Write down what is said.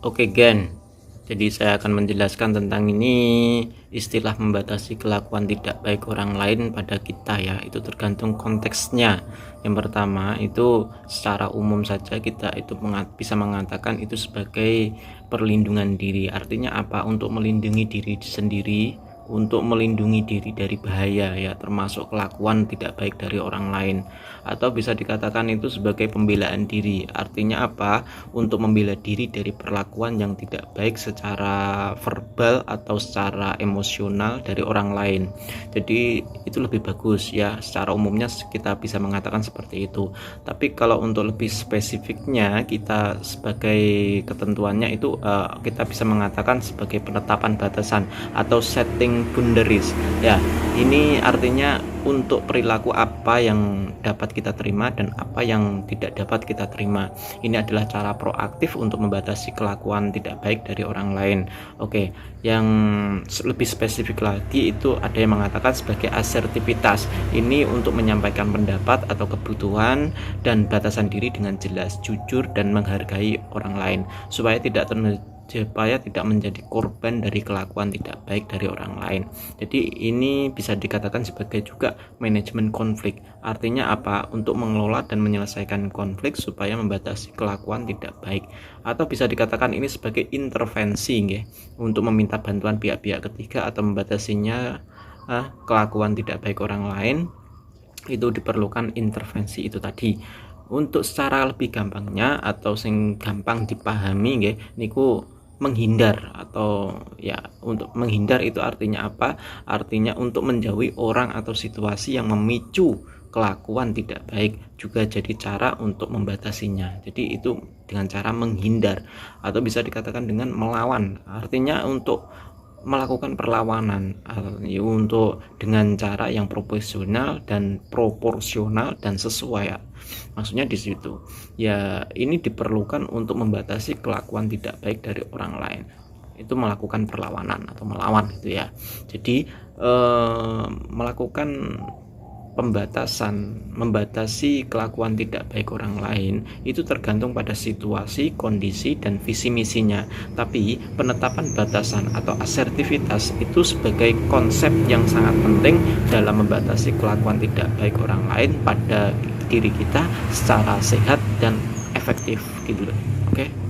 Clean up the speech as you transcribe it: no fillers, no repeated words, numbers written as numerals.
Oke Gen, jadi saya akan menjelaskan tentang ini istilah membatasi kelakuan tidak baik orang lain pada kita ya. Itu tergantung konteksnya. Yang pertama itu secara umum saja kita itu bisa mengatakan itu sebagai perlindungan diri. Artinya apa? Untuk melindungi diri sendiri, untuk melindungi diri dari bahaya ya, termasuk kelakuan tidak baik dari orang lain. Atau bisa dikatakan itu sebagai pembelaan diri. Artinya apa? Untuk membela diri dari perlakuan yang tidak baik secara verbal atau secara emosional dari orang lain. Jadi itu lebih bagus ya, secara umumnya kita bisa mengatakan seperti itu. Tapi kalau untuk lebih spesifiknya, kita sebagai ketentuannya itu kita bisa mengatakan sebagai penetapan batasan atau setting boundaries ya. Ini artinya untuk perilaku apa yang dapat kita terima dan apa yang tidak dapat kita terima. Ini adalah cara proaktif untuk membatasi kelakuan tidak baik dari orang lain. Oke, yang lebih spesifik lagi itu ada yang mengatakan sebagai asertivitas. Ini untuk menyampaikan pendapat atau kebutuhan dan batasan diri dengan jelas, jujur dan menghargai orang lain supaya tidak menjadi korban dari kelakuan tidak baik dari orang lain. Jadi ini bisa dikatakan sebagai juga manajemen konflik. Artinya apa? Untuk mengelola dan menyelesaikan konflik supaya membatasi kelakuan tidak baik. Atau bisa dikatakan ini sebagai intervensi ya, untuk meminta bantuan pihak-pihak ketiga atau membatasinya kelakuan tidak baik orang lain. Itu diperlukan intervensi itu tadi. Untuk secara lebih gampangnya atau sing gampang dipahami nggih niku menghindar, atau ya untuk menghindar itu artinya apa? Artinya untuk menjauhi orang atau situasi yang memicu kelakuan tidak baik, juga jadi cara untuk membatasinya. Jadi itu dengan cara menghindar, atau bisa dikatakan dengan melawan. Artinya untuk melakukan perlawanan untuk dengan cara yang profesional dan proporsional dan sesuai ya. Maksudnya di situ ya, ini diperlukan untuk membatasi kelakuan tidak baik dari orang lain, itu melakukan perlawanan atau melawan gitu ya. Jadi melakukan membatasi kelakuan tidak baik orang lain itu tergantung pada situasi, kondisi, dan visi misinya. Tapi penetapan batasan atau asertivitas itu sebagai konsep yang sangat penting dalam membatasi kelakuan tidak baik orang lain pada diri kita secara sehat dan efektif gitu loh. Oke.